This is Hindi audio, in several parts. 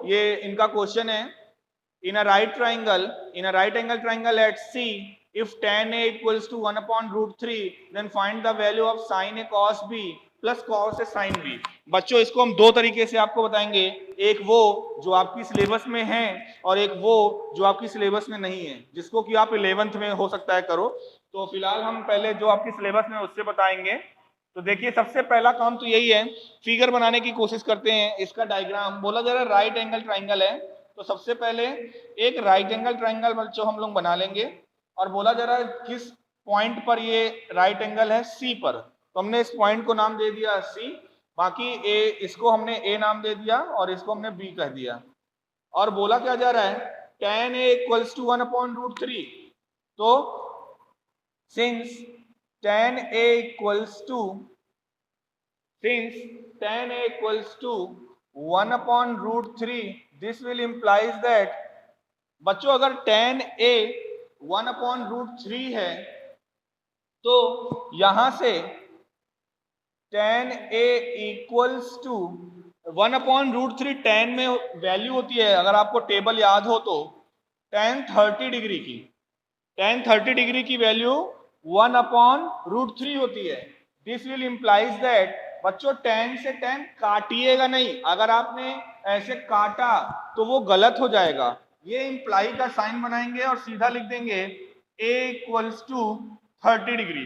ये इनका क्वेश्चन है, in a right angle triangle at C if tan A equals to 1/√3 then find the value of sin A cos B plus cos A sin B। बच्चों इसको हम दो तरीके से आपको बताएंगे, एक वो जो आपकी सिलेबस में है और एक वो जो आपकी सिलेबस में नहीं है, जिसको कि आप 11th में हो सकता है करो। तो फिलहाल हम पहले जो आपकी सिलेबस में उससे बताएंगे। तो देखिए सबसे पहला काम तो यही है, फिगर बनाने की कोशिश करते हैं। इसका डायग्राम बोला जा रहा है राइट एंगल ट्राइंगल है, तो सबसे पहले एक राइट एंगल ट्राइंगल बच्चों हम लोग बना लेंगे और बोला जा रहा है किस पॉइंट पर ये राइट एंगल है, सी पर। तो हमने इस पॉइंट को नाम दे दिया सी, बाकी ए इसको हमने ए नाम दे दिया और इसको हमने बी कह दिया। और बोला क्या जा रहा है, tan A इक्वल्स टू 1/√3। तो since tan A equals to 1/√3 this will implies that बच्चों अगर tan A 1/√3 है तो यहां से tan A equals to 1/√3 tan में वैल्यू होती है, अगर आपको टेबल याद हो तो tan 30 डिग्री की, tan 30 डिग्री की वैल्यू 1/√3 होती है। दिस विल इम्प्लाइज दैट बच्चों tan से tan काटिएगा नहीं, अगर आपने ऐसे काटा तो वो गलत हो जाएगा। ये इंप्लाई का साइन बनाएंगे और सीधा लिख देंगे a equals to 30 degree,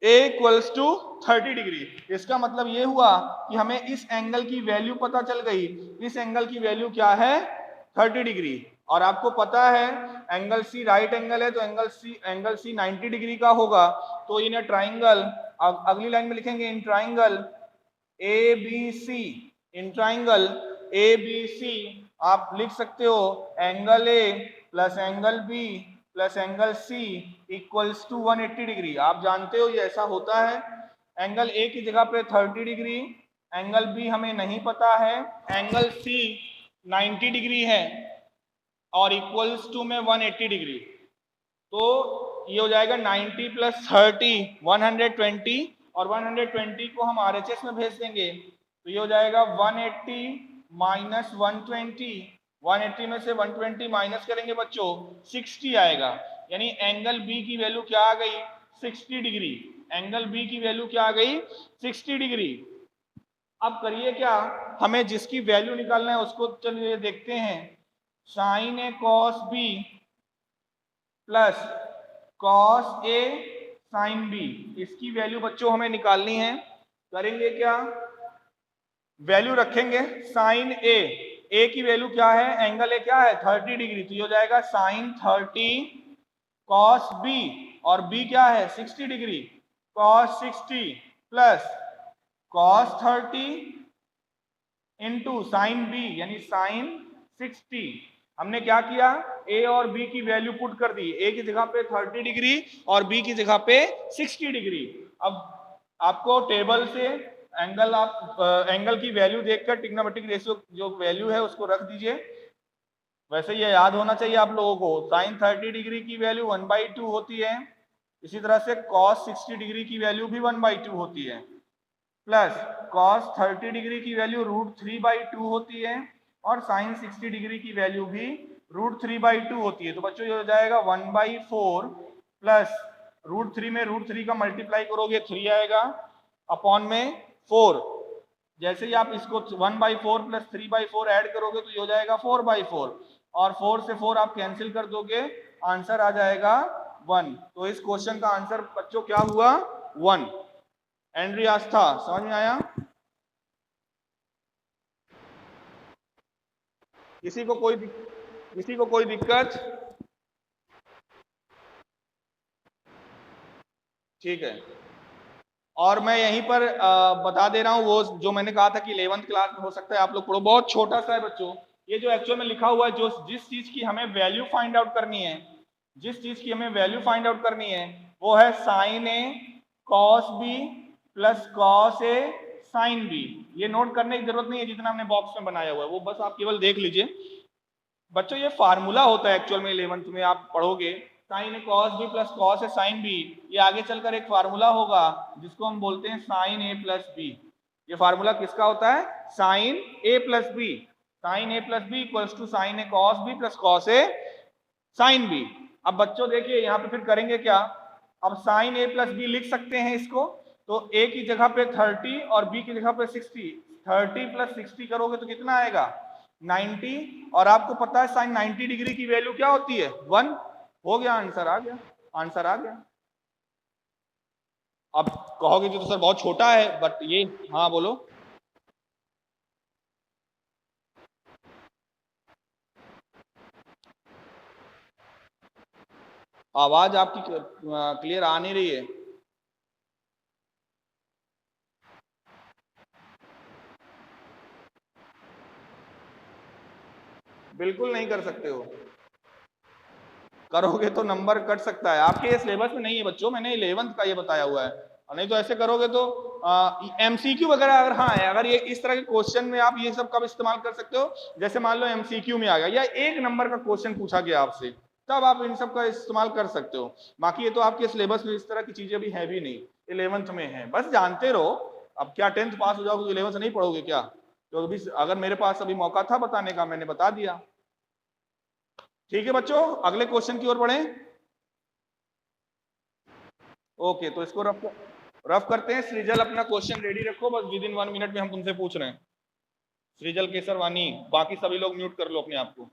a equals to 30 degree. इसका मतलब ये हुआ कि हमें इस एंगल की वैल्यू पता चल गई, इस एंगल की वैल्यू क्या है 30 डिग्री। और आपको पता है एंगल सी राइट एंगल है तो एंगल सी 90 डिग्री का होगा। तो इन ट्राइंगल, अगली लाइन में लिखेंगे in triangle A B C, in triangle A B C आप लिख सकते हो angle A plus angle B plus angle C equals to 180 degree. आप जानते हो ये ऐसा होता है, एंगल ए की जगह पे 30 डिग्री, एंगल बी हमें नहीं पता है, एंगल सी 90 डिग्री है और इक्वल्स टू में 180 डिग्री। तो ये हो जाएगा 90 प्लस 30 120 और 120 को हम RHS में भेज देंगे तो ये हो जाएगा 180 माइनस 120, 180 में से 120 माइनस करेंगे बच्चों 60 आएगा। यानी एंगल बी की वैल्यू क्या आ गई 60 डिग्री, एंगल बी की वैल्यू क्या आ गई 60 डिग्री। अब करिए क्या, हमें जिसकी वैल्यू निकालना है उसको चलिए देखते हैं, sine A cos B plus cos A sine B, इसकी वैल्यू बच्चों हमें निकालनी है। करेंगे क्या, वैल्यू रखेंगे साइन ए की वैल्यू क्या है, एंगल ए क्या है 30 डिग्री, तो ये हो जाएगा साइन 30 कॉस बी और बी क्या है 60 degree, cos 60 plus cos 30 into sine B यानी साइन 60। हमने क्या किया, ए और बी की वैल्यू पुट कर दी, ए की जगह पे 30 डिग्री और बी की जगह पे 60 डिग्री। अब आपको टेबल से एंगल की वैल्यू देखकर ट्रिग्नोमेट्रिक रेशियो जो वैल्यू है उसको रख दीजिए। वैसे ये याद होना चाहिए आप लोगों को, साइन 30 डिग्री की वैल्यू 1/2 होती है, इसी तरह से कॉस 60 डिग्री की वैल्यू भी 1/2 होती है, प्लस कॉस 30 डिग्री की वैल्यू √3/2 होती है और साइन 60 डिग्री की वैल्यू भी √3/2 होती है। तो बच्चों ये हो जाएगा 1/4 प्लस √3 में √3 का मल्टीप्लाई करोगे 3 आएगा अपॉन में 4। जैसे ही आप इसको 1/4 प्लस 3/4 ऐड करोगे तो ये हो जाएगा 4/4 और 4 से 4 आप कैंसिल कर दोगे, आंसर आ जाएगा 1। तो इस क्वेश्चन का आंसर बच्चों क्या हुआ 1। एंड्री आस्था समझ में आया? किसी को कोई दिक्कत? ठीक है, और मैं यहीं पर बता दे रहा हूं वो जो मैंने कहा था कि 11th क्लास में हो सकता है आप लोग पढ़ो, बहुत छोटा सा है बच्चों। ये जो एक्चुअल में लिखा हुआ है, जो जिस चीज की हमें वैल्यू फाइंड आउट करनी है, जिस चीज की हमें वैल्यू फाइंड आउट करनी है वो है sine A cos B plus cos A sine B. ये नोट करने की जरूरत नहीं है जितना हमने बॉक्स में बनाया हुआ है, वो बस आप केवल देख लीजिए। बच्चों ये फार्मूला होता है एक्चुअल में 11th में आप पढ़ोगे, sign A cos B plus cos A sine B, ये आगे चलकर एक फार्मूला होगा जिसको हम बोलते हैं साइन ए प्लस बी। ये फार्मूला किसका होता है, sine A plus B. Sine A plus B equals to sine A cos B plus cos A sine B. अब बच्चों देखिए यहाँ पे फिर करेंगे क्या, अब साइन ए प्लस बी लिख सकते हैं इसको, तो ए की जगह पे 30 और बी की जगह पे 60, 30 प्लस 60 करोगे तो कितना आएगा 90, और आपको पता है साइन 90 डिग्री की वैल्यू क्या होती है 1। हो गया, आंसर आ गया, आंसर आ गया। अब कहोगे तो सर बहुत छोटा है, बट ये, हाँ बोलो। आवाज आपकी क्लियर आ नहीं रही है। बिल्कुल नहीं कर सकते हो, करोगे तो नंबर कट सकता है। आपके ये सिलेबस में नहीं है बच्चों, मैंने 11th का ये बताया हुआ है, और नहीं तो ऐसे करोगे तो एमसीक्यू वगैरह अगर, हाँ है, अगर ये इस तरह के क्वेश्चन में आप ये सब कब इस्तेमाल कर सकते हो, जैसे मान लो एमसीक्यू में आ गया या 1 नंबर का क्वेश्चन पूछा गया आपसे, तब आप इन सब का इस्तेमाल कर सकते हो। बाकी ये तो आपके सिलेबस में इस तरह की चीजें भी है भी नहीं, 11th में है, बस जानते रहो। अब क्या 10th पास हो जाओगे तो 11th नहीं पढ़ोगे क्या? तो अभी अगर मेरे पास अभी मौका था बताने का, मैंने बता दिया। ठीक है बच्चों, अगले क्वेश्चन की ओर बढ़ें। ओके, तो इसको रफ करते हैं। सृजल अपना क्वेश्चन रेडी रखो, बस विद इन 1 मिनट में हम तुमसे पूछ रहे हैं। सृजल, केसरवानी, बाकी सभी लोग म्यूट कर लो अपने आप को।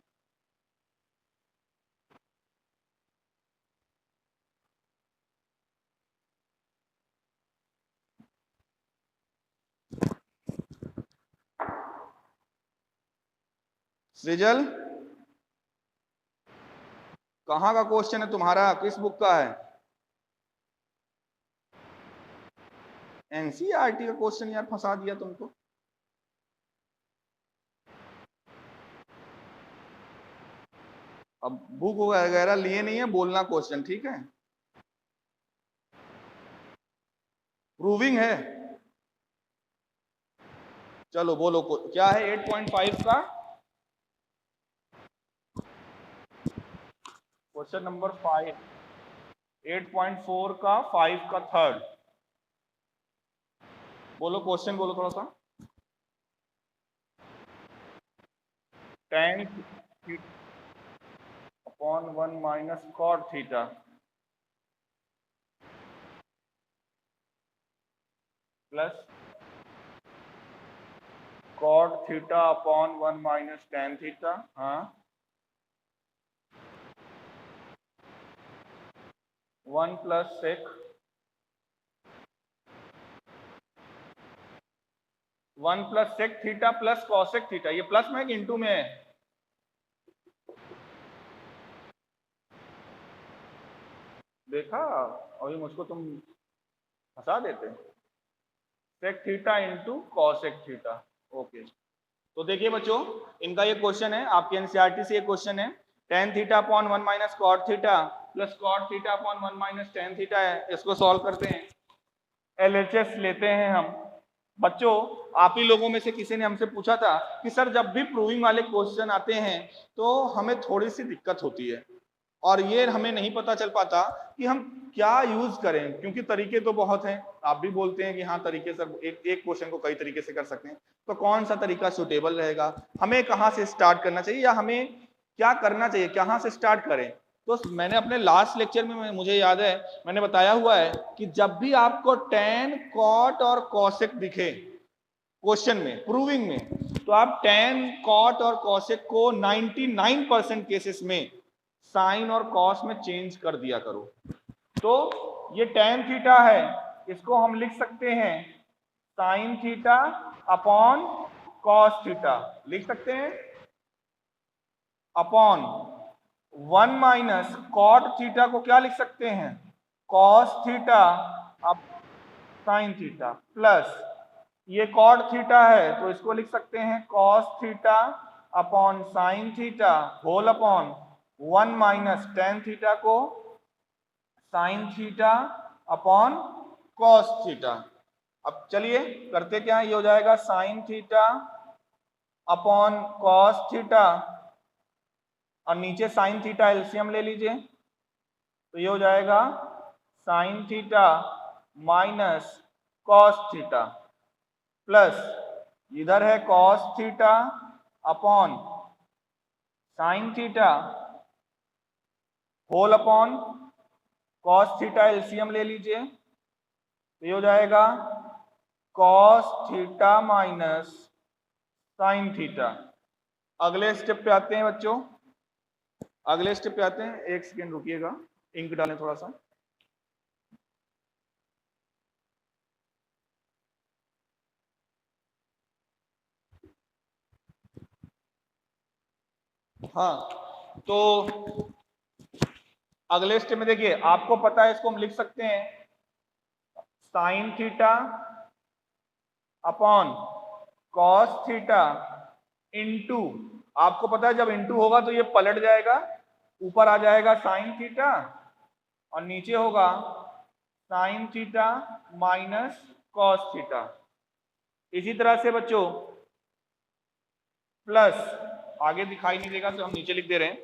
सृजल, कहाँ का क्वेश्चन है तुम्हारा, किस बुक का है? एनसीईआरटी का क्वेश्चन यार, फंसा दिया तुमको। अब बुक वगैरह लिए नहीं है, बोलना क्वेश्चन, ठीक है? प्रूविंग है, चलो बोलो क्या है 8.5 का क्वेश्चन नंबर 5, 8.4 का 5 का थर्ड। बोलो क्वेश्चन, बोलो थोड़ा सा। tan upon 1 minus cot theta plus cot theta upon 1 minus tan theta. हाँ, 1 plus sec 1 plus sec theta plus cosec theta. ये प्लस में है कि इंटू में है? देखा, अभी मुझको तुम फंसा देते। Sec theta into cosec theta. Okay, तो देखिए बच्चों, इनका ये क्वेश्चन है, आपके एनसीईआरटी से ये क्वेश्चन है। tan theta upon 1 minus cot theta plus cot theta upon 1 minus tan theta है। इसको सॉल्व करते हैं, एलएचएस लेते हैं हम। बच्चों, आप ही लोगों में से किसी ने हमसे पूछा था कि सर जब भी प्रूविंग वाले क्वेश्चन आते हैं तो हमें थोड़ी सी दिक्कत होती है, और ये हमें नहीं पता चल पाता कि हम क्या यूज करें, क्योंकि तरीके तो बहुत हैं। आप भी बोलते हैं कि हाँ तरीके सर, एक क्वेश्चन को कई तरीके से कर सकते हैं, तो कौन सा तरीका सुटेबल रहेगा, हमें कहाँ से स्टार्ट करना चाहिए, या हमें क्या करना चाहिए, कहाँ से स्टार्ट करें। तो मैंने अपने लास्ट लेक्चर में, मुझे याद है, मैंने बताया हुआ है कि जब भी आपको tan, cot और cosec दिखे क्वेश्चन में, प्रूविंग में, तो आप tan, cot और cosec को 99% केसेस में साइन और कॉस में चेंज कर दिया करो। तो ये tan थीटा है, इसको हम लिख सकते हैं sign theta upon cos theta, लिख सकते हैं, अपॉन 1 माइनस कॉट थीटा को क्या लिख सकते हैं, कॉस थीटा अब साइन थीटा, प्लस ये कॉट थीटा है तो इसको लिख सकते हैं cos theta upon sine theta whole upon 1 minus tan theta को sine theta upon cos theta. अब चलिए करते क्या है, ये हो जाएगा sine theta upon cos theta, और नीचे साइन थीटा एलसीएम ले लीजिए, तो ये हो जाएगा sine theta minus cos theta, plus इधर है cos theta upon sine theta whole upon cos theta, LCM ले लीजिए, तो ये हो जाएगा cos theta minus sine theta. अगले स्टेप पे आते हैं बच्चों, अगले स्टेप पे आते हैं, एक सेकेंड रुकिएगा, इंक डालें थोड़ा सा। हाँ, तो अगले स्टेप में देखिए, आपको पता है इसको हम लिख सकते हैं sign theta upon cos theta into, आपको पता है जब इंटू होगा तो ये पलट जाएगा, ऊपर आ जाएगा साइन थीटा और नीचे होगा sign theta minus cos theta. इसी तरह से बच्चों प्लस, आगे दिखाई नहीं देगा तो हम नीचे लिख दे रहे हैं,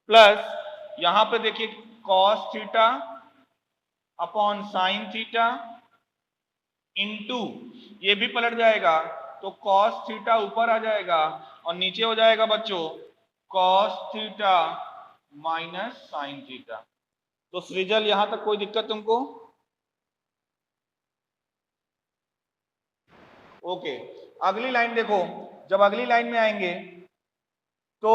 प्लस यहां पे देखिए cos theta upon sine theta into, ये भी पलट जाएगा तो कॉस थीटा ऊपर आ जाएगा और नीचे हो जाएगा बच्चों cos theta minus sine theta. तो सृजल यहां तक कोई दिक्कत तुमको? ओके, अगली लाइन देखो, जब अगली लाइन में आएंगे तो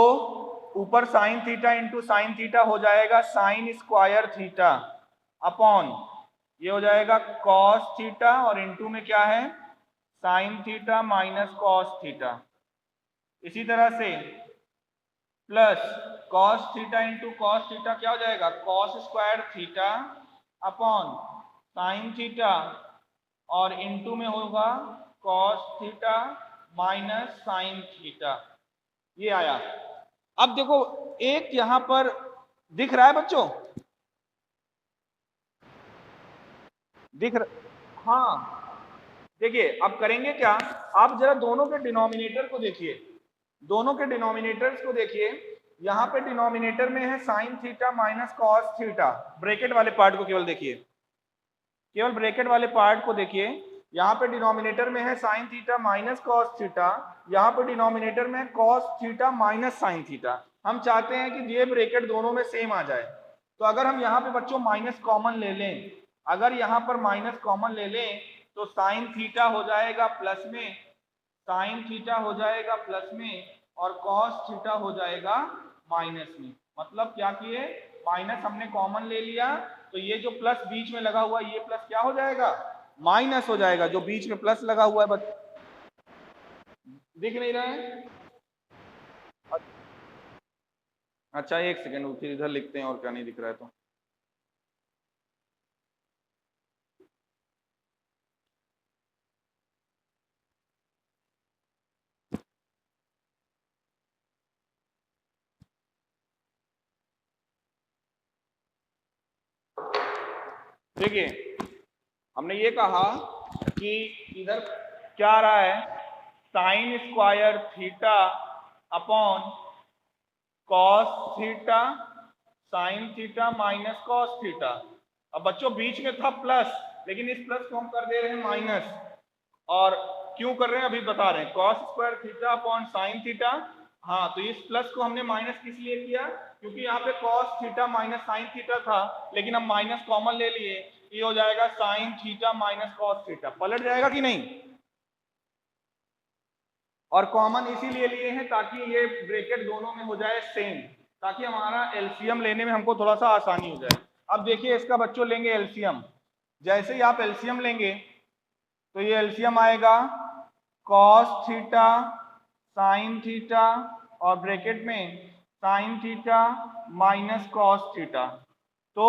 ऊपर sine theta into sine theta हो जाएगा साइन स्क्वायर थीटा अपॉन, ये हो जाएगा कॉस थीटा और इंटू में क्या है sign theta minus cos theta. इसी तरह से plus cos theta into cos theta क्या हो जाएगा cos square theta upon sine theta और इंटू में होगा cos theta minus sine theta. ये आया। अब देखो एक यहां पर दिख रहा है बच्चों, दिख रहा, हाँ देखिए अब करेंगे क्या, आप जरा दोनों के डिनोमिनेटर को देखिए, दोनों के डिनोमिनेटर्स को देखिए, यहां पे डिनोमिनेटर में है sign theta minus cos theta, bracket वाले पार्ट को केवल देखिए, केवल ब्रैकेट वाले पार्ट को देखिए, यहाँ पे डिनोमिनेटर में है sign theta minus cos theta, यहाँ पे डिनोमिनेटर में है cos theta minus sine theta. हम चाहते हैं कि ये ब्रैकेट दोनों में सेम आ जाए, तो अगर हम यहाँ पे बच्चों माइनस कॉमन ले लें, अगर यहाँ पर माइनस कॉमन ले लें तो साइन थीटा हो जाएगा प्लस में, साइन थीटा हो जाएगा प्लस में और कॉस थीटा हो जाएगा माइनस में। मतलब क्या किए, माइनस हमने कॉमन ले लिया तो ये जो प्लस बीच में लगा हुआ है ये प्लस क्या हो जाएगा माइनस हो जाएगा, जो बीच में प्लस लगा हुआ है बस दिख नहीं रहा है। अच्छा एक सेकेंड फिर इधर लिखते हैं और क्या नहीं दिख रहा है तो। देखिए हमने ये कहा कि इधर क्या आ रहा है sine square theta upon cos theta sine theta minus cos theta. अब बच्चों बीच में था प्लस, लेकिन इस प्लस को हम कर दे रहे हैं माइनस, और क्यों कर रहे हैं अभी बता रहे हैं, cos square theta upon sine theta. हाँ तो इस प्लस को हमने माइनस किस लिए किया, क्योंकि यहाँ पे cos theta minus sine theta था, लेकिन हम माइनस कॉमन ले लिए, ये हो जाएगा sine theta minus cos theta, पलट जाएगा कि नहीं। और कॉमन इसीलिए लिए हैं ताकि ये ब्रैकेट दोनों में हो जाए सेम, ताकि हमारा एलसीएम लेने में हमको थोड़ा सा आसानी हो जाए। अब देखिए इसका बच्चों लेंगे एलसीएम, जैसे ही आप एलसीएम लेंगे तो ये एलसीएम आएगा कॉस थीटा साइन थीटा और ब्रैकेट में sign theta minus cos theta. तो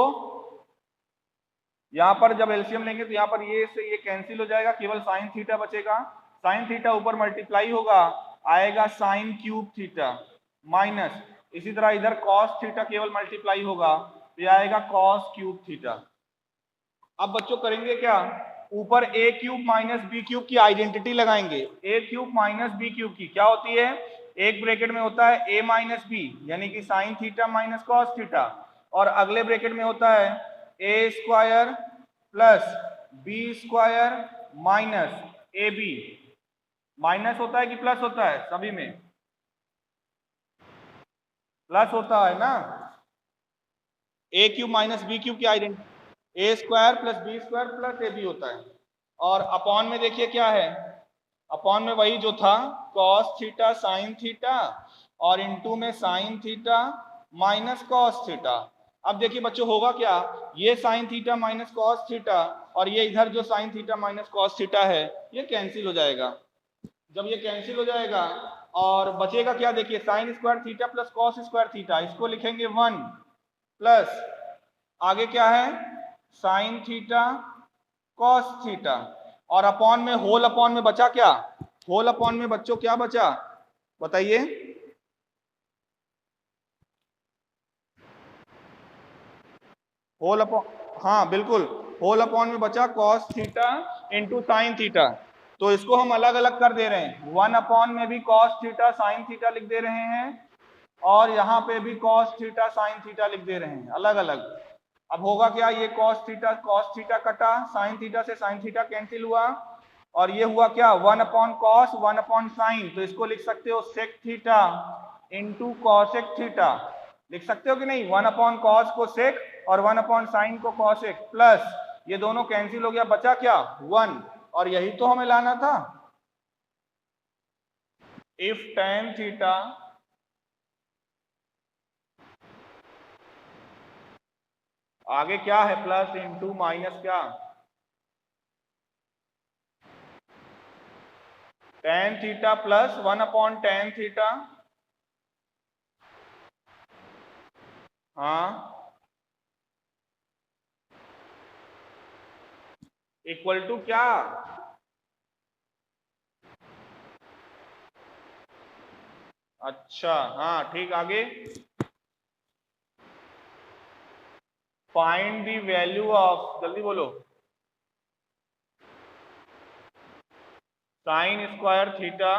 यहां पर जब एलसीएम लेंगे तो यहां पर ये से ये कैंसिल हो जाएगा, केवल साइन थीटा बचेगा, साइन थीटा ऊपर मल्टीप्लाई होगा आएगा साइन क्यूब थीटा माइनस, इसी तरह इधर कॉस थीटा केवल मल्टीप्लाई होगा तो ये आएगा कॉस क्यूब थीटा। अब बच्चों करेंगे क्या, ऊपर ए क्यूब माइनस बी क्यूब की आइडेंटिटी लगाएंगे, ए क्यूब माइनस बी क्यूब की क्या होती है, एक ब्रैकेट में होता है ए माइनस बी यानी कि sine theta minus cos theta, और अगले ब्रैकेट में होता है A square plus B square minus A B. Minus होता है कि प्लस होता है सभी में, प्लस होता है ना, a cube minus b cube की identity, a square plus B square plus a b होता है। और अपॉन में देखिए क्या है, अपॉन में वही जो था कॉस थीटा साइन थीटा, और इनटू में sign theta minus cos theta. अब देखिए बच्चों होगा क्या, ये sign theta minus cos theta और ये इधर जो sign theta minus cos theta है ये कैंसिल हो जाएगा। जब ये कैंसिल हो जाएगा और बचेगा क्या, देखिए sine square theta plus cos square theta, इसको लिखेंगे 1 प्लस आगे क्या है साइन थीटा कॉस थीटा, और अपॉन में होल अपॉन में बचा क्या, होल अपॉन में बच्चों क्या बचा बताइए, होल अपॉन, हाँ बिल्कुल, होल अपॉन में बचा cos theta into sine theta. तो इसको हम अलग अलग कर दे रहे हैं, 1 अपॉन में भी कॉस थीटा साइन थीटा लिख दे रहे हैं और यहाँ पे भी कॉस थीटा साइन थीटा लिख दे रहे हैं अलग अलग। अब होगा क्या, ये cos थीटा कटा, साइन थीटा से साइन थीटा कैंसिल हुआ और ये हुआ क्या 1 अपॉन कॉस 1 अपॉन साइन, तो इसको लिख सकते हो sec theta into cosec theta, लिख सकते हो कि नहीं, 1 अपॉन कॉस को सेक और 1 अपॉन साइन को कॉसेक, प्लस ये दोनों कैंसिल हो गया, बचा क्या 1, और यही तो हमें लाना था। इफ tan थीटा आगे क्या है प्लस इंटू माइनस क्या, tan theta plus 1 upon tan theta, हाँ इक्वल टू क्या, अच्छा हाँ ठीक, आगे फाइंड द वैल्यू ऑफ, जल्दी बोलो, sine square theta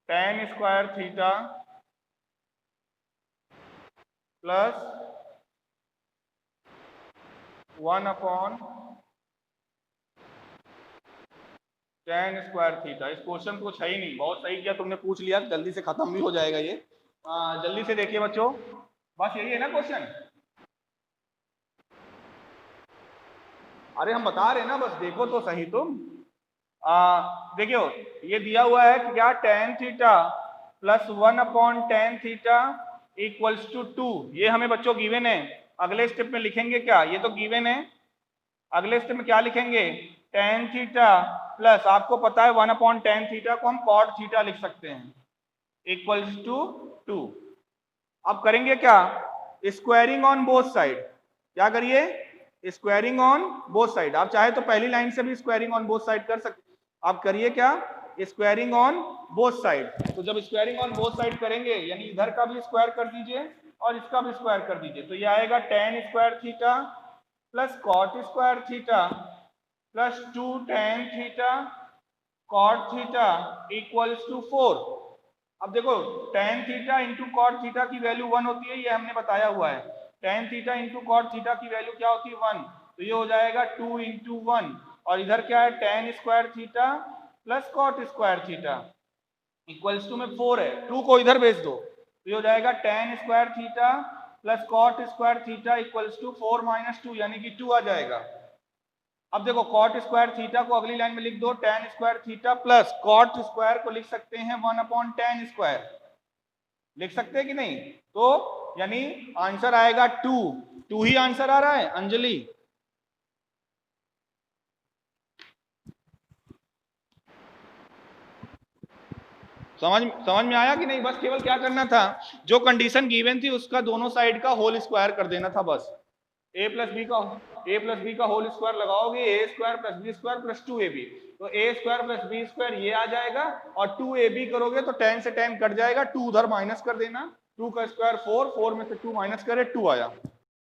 tan square theta plus 1 upon tan square theta. इस क्वेश्चन को है ही नहीं, बहुत सही किया तुमने पूछ लिया, जल्दी से खत्म भी हो जाएगा ये। जल्दी से देखिए बच्चों, बस यही है ना क्वेश्चन, अरे हम बता रहे हैं ना, बस देखो तो सही तुम। देखियो ये दिया हुआ है कि क्या tan theta plus 1 upon tan theta equals to 2, ये हमें बच्चों गिवन है। अगले स्टेप में लिखेंगे क्या, ये तो गिवन है, अगले स्टेप में क्या लिखेंगे tan थीटा प्लस, आपको पता है 1 अपॉन tan थीटा को हम cot थीटा लिख सकते हैं, इक्वल्स टू 2। अब करेंगे क्या, स्क्वायरिंग ऑन बोथ साइड, क्या करिए स्क्वायरिंग ऑन बोथ साइड, आप चाहे तो पहली लाइन से भी स्क्वायरिंग ऑन बोथ साइड कर सकते, आप करिए क्या स्क्वायरिंग ऑन बोथ साइड। तो जब स्क्वायरिंग ऑन बोथ साइड करेंगे यानी इधर का भी स्क्वायर कर दीजिए और इसका भी स्क्वायर कर दीजिए, तो ये आएगा tan square theta plus cot square theta plus 2 tan theta cot theta equals to 4। अब देखो tan theta into cot theta की वैल्यू 1 होती है, ये हमने बताया हुआ है, tan theta into cot theta की वैल्यू क्या होती है 1, तो ये हो जाएगा 2 इंटू 1, और इधर क्या है tan square theta plus cot square theta equals to में 4 है, 2 को इधर भेज दो, तो ये हो जाएगा tan square theta plus cot square theta equals to 4 minus 2 यानी कि 2 आ जाएगा। अब देखो cot स्क्वायर थीटा को अगली लाइन में लिख दो, tan square theta plus cot square को लिख सकते हैं 1 अपॉन tan स्क्वायर, लिख सकते हैं कि नहीं, तो यानी आंसर आएगा 2 ही आंसर आ रहा है अंजलि। समझ में आया कि नहीं, बस केवल क्या करना था, जो कंडीशन गिवन थी उसका दोनों साइड का होल स्क्वायर कर देना था बस, a प्लस बी का होल स्क्वायर लगाओगे a square plus B square plus 2ab, तो a square plus B square ये आ जाएगा और 2ab करोगे तो tan से tan कट जाएगा, 2 उधर माइनस कर देना, 2 का स्क्वायर 4, 4 में से 2 माइनस करे 2 आया।